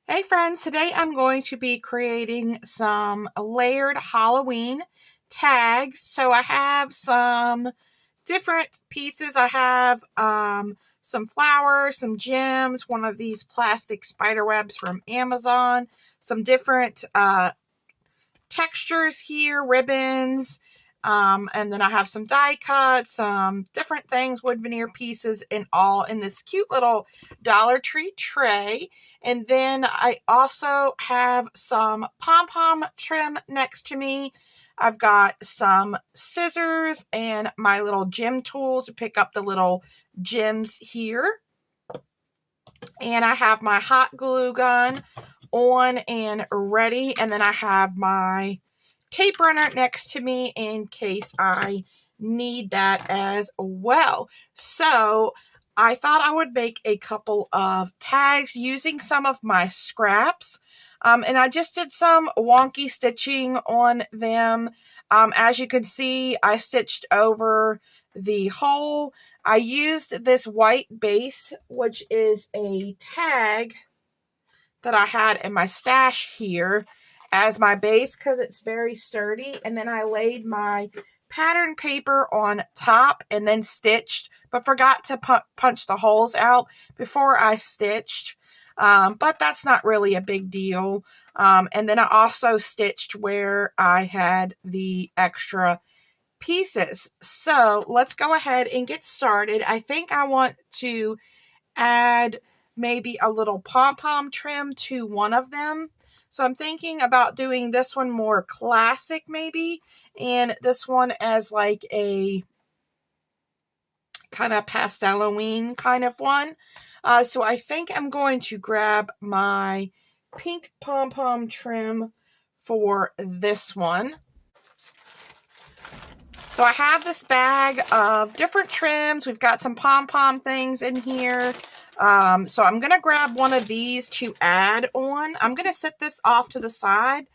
Hey friends, today I'm going to be creating some layered Halloween tags. So I have some different pieces. I have some flowers, some gems, one of these plastic spider webs from Amazon, some different textures here, ribbons, and then I have some die cuts, some different things, wood veneer pieces, and all in this cute little Dollar Tree tray. And then I also have some pom-pom trim next to me. I've got some scissors and my little gem tool to pick up the little gems here. And I have my hot glue gun on and ready. And then I have my tape runner next to me in case I need that as well. So I thought I would make a couple of tags using some of my scraps. And I just did some wonky stitching on them. As you can see, I stitched over the hole. I used this white base, which is a tag that I had in my stash here as my base because it's very sturdy. And then I laid my pattern paper on top and then stitched, but forgot to punch the holes out before I stitched. But that's not really a big deal. And then I also stitched where I had the extra pieces. So let's go ahead and get started. I think I want to add maybe a little pom-pom trim to one of them. So I'm thinking about doing this one more classic maybe, and this one as like a kind of pastel-Halloween kind of one. So I think I'm going to grab my pink pom-pom trim for this one. So I have this bag of different trims. We've got some pom-pom things in here. So I'm going to grab one of these to add on. I'm going to set this off to the side.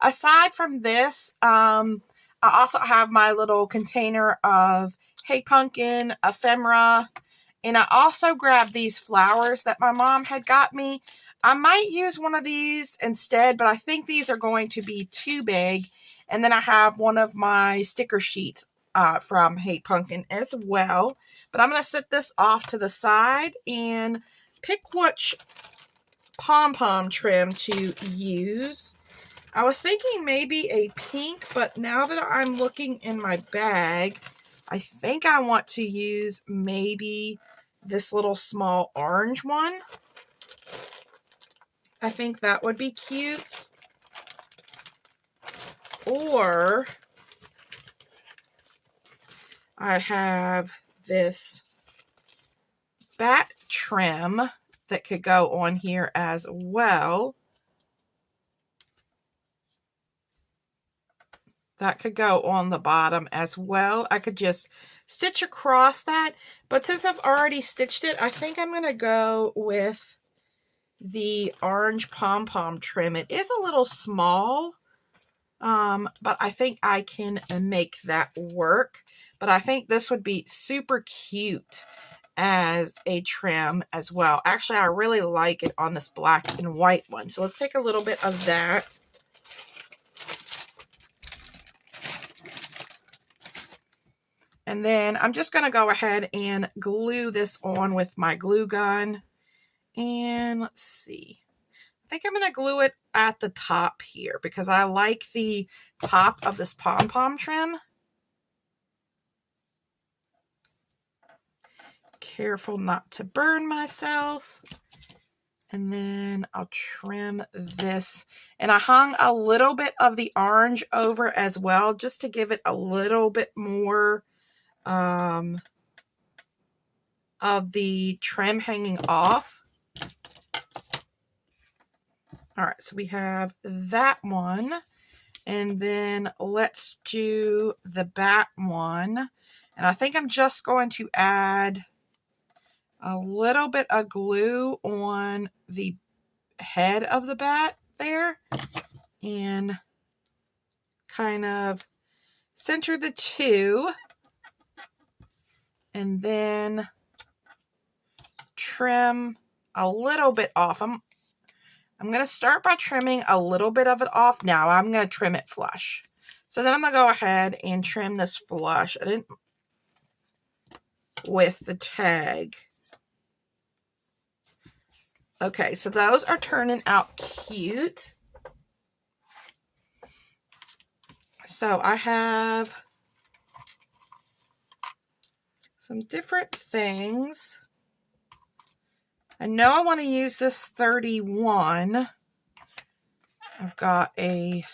Aside from this, I also have my little container of Hey Pumpkin ephemera. And I also grabbed these flowers that my mom had got me. I might use one of these instead, but I think these are going to be too big. And then I have one of my sticker sheets from Hey Pumpkin as well. But I'm going to set this off to the side and pick which pom-pom trim to use. I was thinking maybe a pink, but now that I'm looking in my bag, I think I want to use maybe this little small orange one. I think that would be cute. Or I have this bat trim that could go on here as well. That could go on the bottom as well. I could just stitch across that. But since I've already stitched it, I think I'm going to go with the orange pom-pom trim. It is a little small, but I think I can make that work. But I think this would be super cute as a trim as well. Actually, I really like it on this black and white one. So let's take a little bit of that. And then I'm just going to go ahead and glue this on with my glue gun. And let's see. I think I'm going to glue it at the top here because I like the top of this pom-pom trim. Careful not to burn myself. And then I'll trim this. And I hung a little bit of the orange over as well, just to give it a little bit more of the trim hanging off. All right, so we have that one. And then let's do the bat one. And I think I'm just going to add a little bit of glue on the head of the bat there and kind of center the two and then trim a little bit off. I'm going to start by trimming a little bit of it off. Now I'm going to trim it flush. So then I'm going to go ahead and trim this flush. I didn't with the tag. Okay, so those are turning out cute. So I have some different things. I know I want to use this 31. I've got a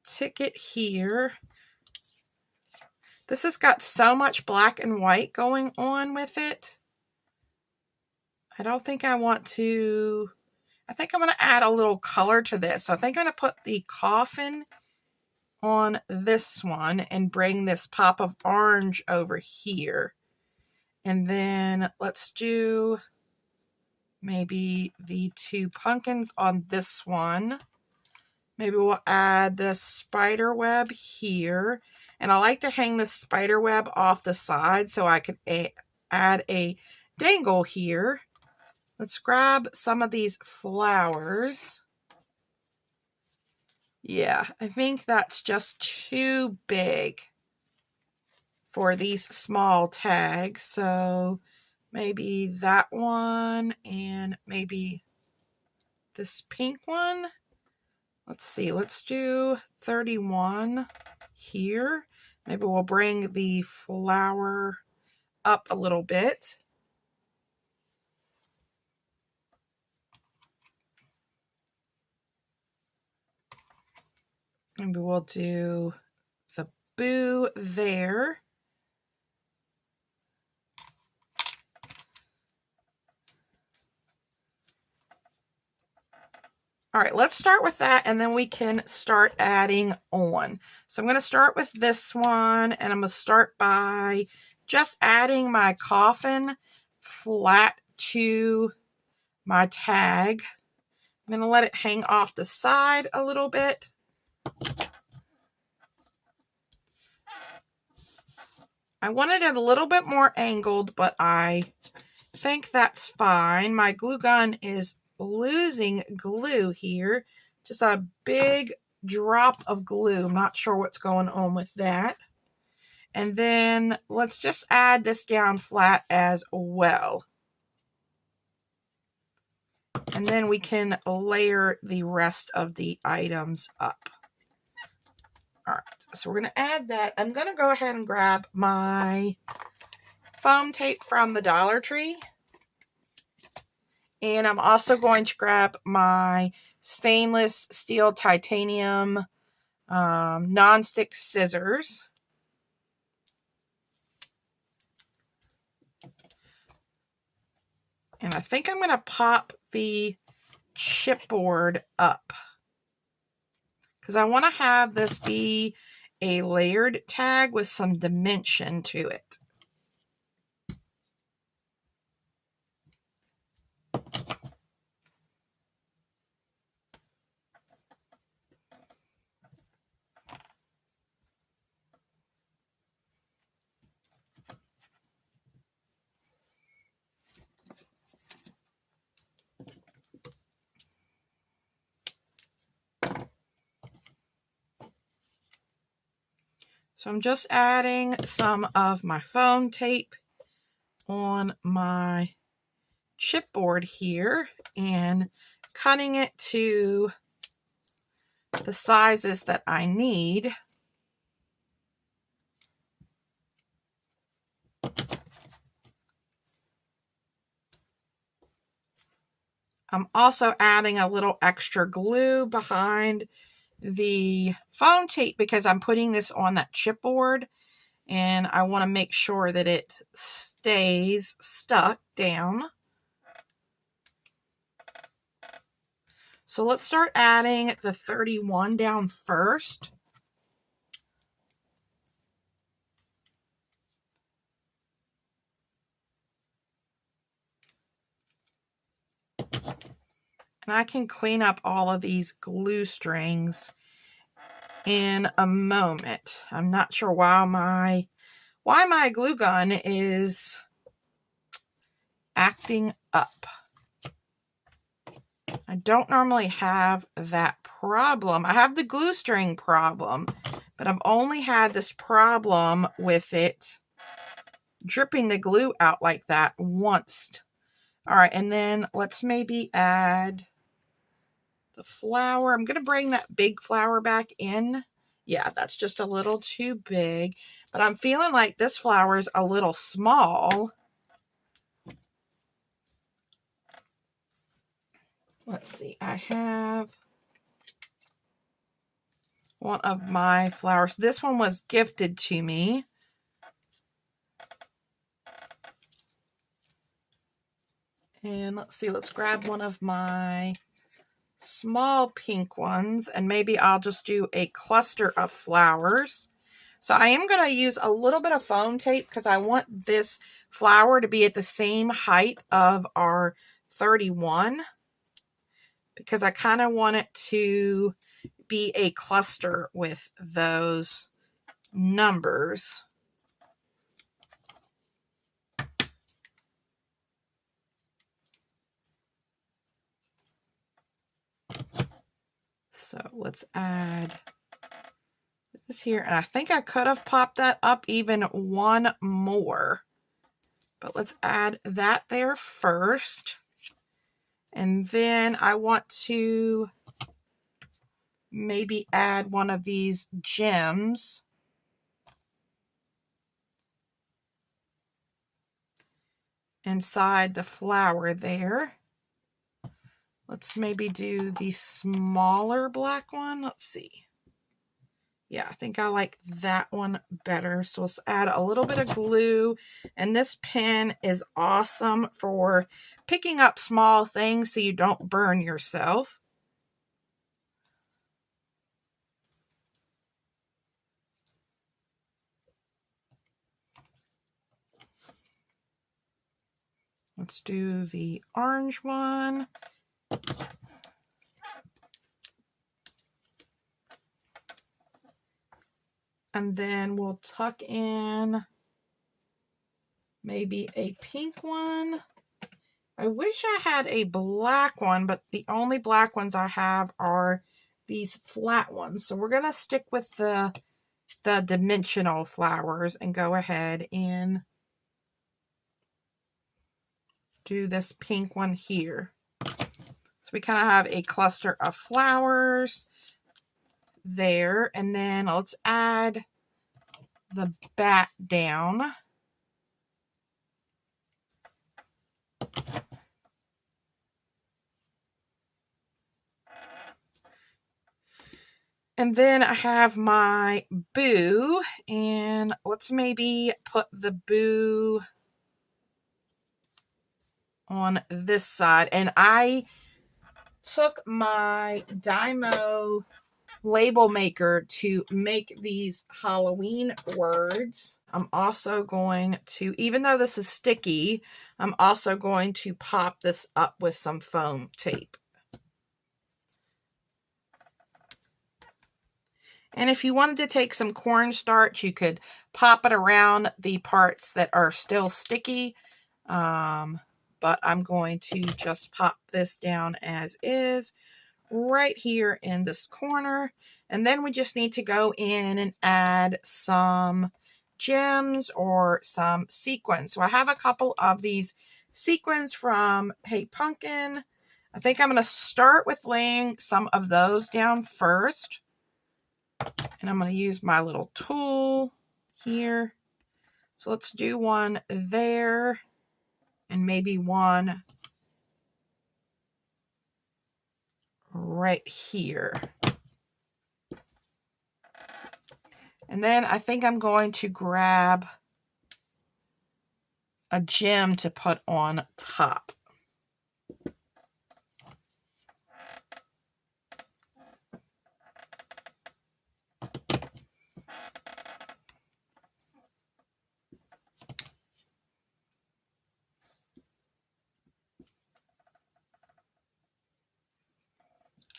ticket here. This has got so much black and white going on with it. I don't think I want to... I think I'm going to add a little color to this. So I think I'm going to put the coffin on this one and bring this pop of orange over here. And then let's do maybe the 2 pumpkins on this one. Maybe we'll add the spider web here. And I like to hang the spider web off the side so I could add a dangle here. Let's grab some of these flowers. Yeah, I think that's just too big for these small tags. So maybe that one and maybe this pink one. Let's see, let's do 31 here. Maybe we'll bring the flower up a little bit. Maybe we'll do the boo there. All right, let's start with that, and then we can start adding on. So I'm going to start with this one, and I'm going to start by just adding my coffin flat to my tag. I'm going to let it hang off the side a little bit. I wanted it a little bit more angled, but I think that's fine. My glue gun is losing glue here. Just a big drop of glue. I'm not sure what's going on with that. And then let's just add this down flat as well. And then we can layer the rest of the items up. All right, so we're going to add that. I'm going to go ahead and grab my foam tape from the Dollar Tree. And I'm also going to grab my stainless steel titanium non-stick scissors. And I think I'm going to pop the chipboard up, because I want to have this be a layered tag with some dimension to it. So I'm just adding some of my foam tape on my chipboard here and cutting it to the sizes that I need. I'm also adding a little extra glue behind the foam tape because I'm putting this on that chipboard and I want to make sure that it stays stuck down. So let's start adding the 31 down first. And I can clean up all of these glue strings in a moment. I'm not sure why my glue gun is acting up. I don't normally have that problem. I have the glue string problem, but I've only had this problem with it dripping the glue out like that once. All right, and then let's maybe add the flower. I'm going to bring that big flower back in. Yeah, that's just a little too big, but I'm feeling like this flower is a little small. Let's see, I have one of my flowers. This one was gifted to me. And let's see, let's grab one of my small pink ones, and maybe I'll just do a cluster of flowers. So I am going to use a little bit of foam tape because I want this flower to be at the same height of our 31, because I kind of want it to be a cluster with those numbers. So let's add this here. And I think I could have popped that up even one more. But let's add that there first. And then I want to maybe add one of these gems inside the flower there. Let's maybe do the smaller black one. Let's see. Yeah, I think I like that one better. So let's add a little bit of glue. And this pen is awesome for picking up small things so you don't burn yourself. Let's do the orange one. And then we'll tuck in maybe a pink one. I wish I had a black one, but the only black ones I have are these flat ones. So we're going to stick with the dimensional flowers and go ahead and do this pink one here. So we kind of have a cluster of flowers there. And then let's add the bat down. And then I have my boo, and let's maybe put the boo on this side. And I took my Dymo label maker to make these Halloween words. I'm also going to, even though this is sticky, I'm also going to pop this up with some foam tape. And if you wanted to take some cornstarch, you could pop it around the parts that are still sticky. But I'm going to just pop this down as is right here in this corner. And then we just need to go in and add some gems or some sequins. So I have a couple of these sequins from Hey Pumpkin. I think I'm going to start with laying some of those down first. And I'm going to use my little tool here. So let's do one there and maybe one right here. And then I think I'm going to grab a gem to put on top.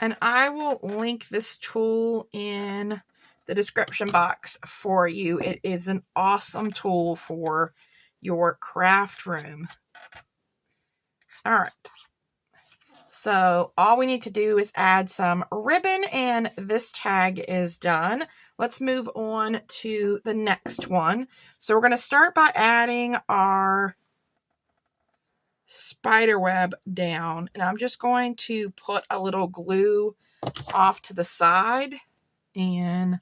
And I will link this tool in the description box for you. It is an awesome tool for your craft room. All right. So all we need to do is add some ribbon and this tag is done. Let's move on to the next one. So we're going to start by adding our spider web down, and I'm just going to put a little glue off to the side and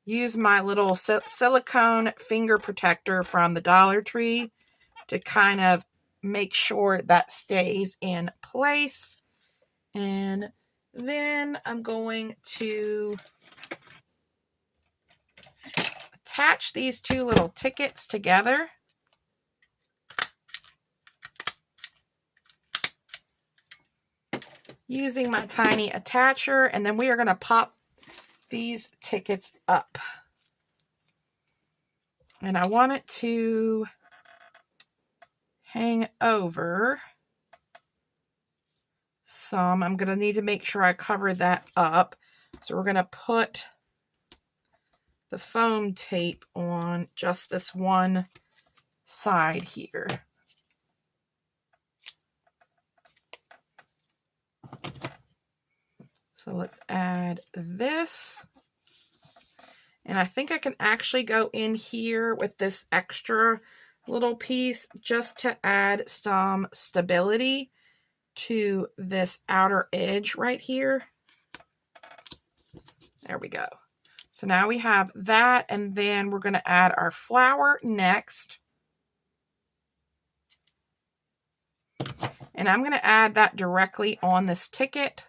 use my little silicone finger protector from the Dollar Tree to kind of make sure that stays in place. And then I'm going to attach these two little tickets together. Using my tiny attacher, and then we are going to pop these tickets up. And I want it to hang over some. I'm going to need to make sure I cover that up. So we're going to put the foam tape on just this one side here. So let's add this. And I think I can actually go in here with this extra little piece just to add some stability to this outer edge right here. There we go. So now we have that, and then we're going to add our flower next. And I'm going to add that directly on this ticket.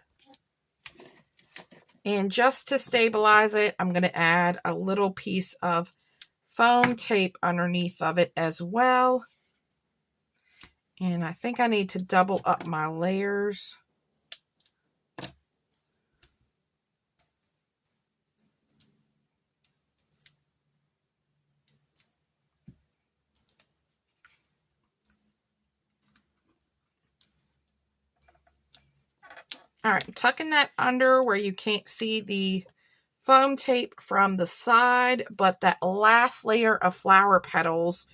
And just to stabilize it, I'm going to add a little piece of foam tape underneath of it as well. And I think I need to double up my layers. All right, tucking that under where you can't see the foam tape from the side, but that last layer of flower petals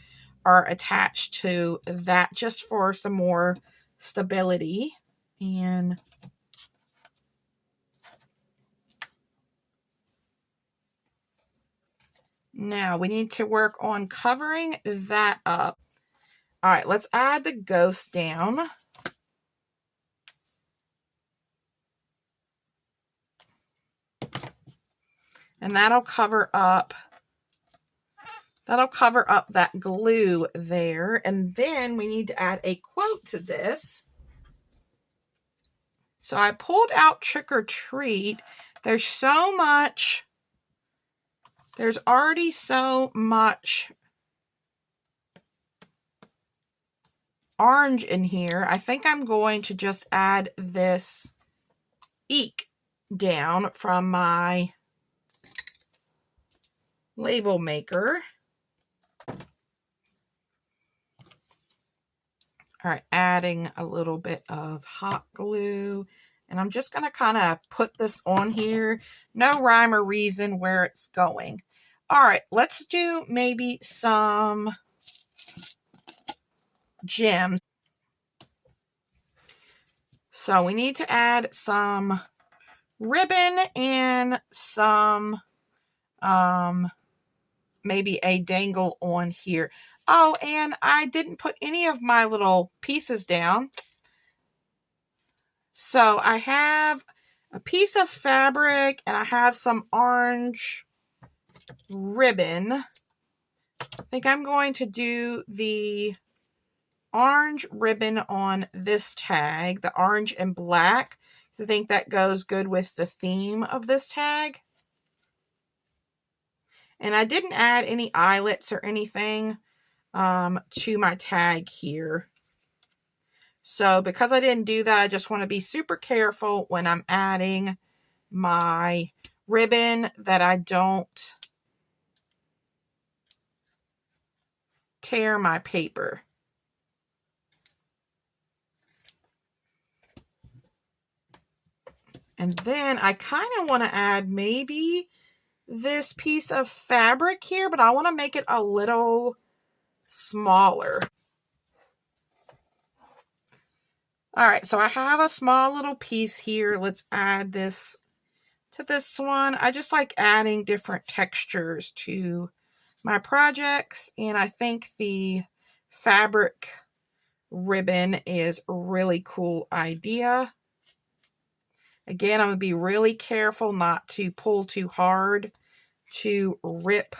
are attached to that just for some more stability. And now we need to work on covering that up. All right, let's add the ghost down. And that'll cover up that glue there. And then we need to add a quote to this. So I pulled out Trick or Treat. There's already so much orange in here. I think I'm going to just add this ink down from my label maker. All right, adding a little bit of hot glue. And I'm just going to kind of put this on here. No rhyme or reason where it's going. All right, let's do maybe some gems. So we need to add some ribbon and some maybe a dangle on here. Oh, and I didn't put any of my little pieces down. So I have a piece of fabric and I have some orange ribbon. I think I'm going to do the orange ribbon on this tag, the orange and black. So I think that goes good with the theme of this tag. And I didn't add any eyelets or anything to my tag here. So because I didn't do that, I just want to be super careful when I'm adding my ribbon that I don't tear my paper. And then I kind of want to add maybe this piece of fabric here, but I want to make it a little smaller. All right, so I have a small little piece here. Let's add this to this one. I just like adding different textures to my projects, and I think the fabric ribbon is a really cool idea. Again, I'm going to be really careful not to pull too hard to rip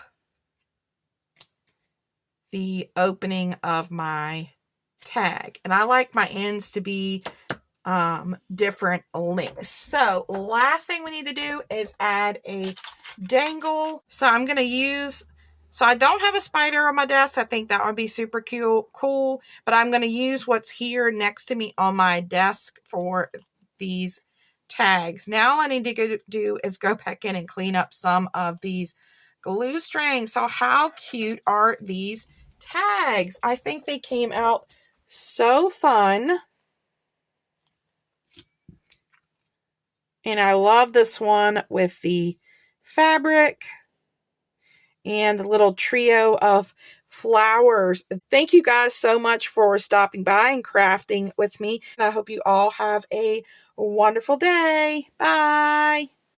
the opening of my tag. And I like my ends to be different lengths. So last thing we need to do is add a dangle. So I'm going to use, so I don't have a spider on my desk. I think that would be super cool, but I'm going to use what's here next to me on my desk for these tags. Now all I need to do is go back in and clean up some of these glue strings. So how cute are these tags? I think they came out so fun. And I love this one with the fabric and the little trio of flowers. Thank you guys so much for stopping by and crafting with me. And I hope you all have a wonderful day. Bye.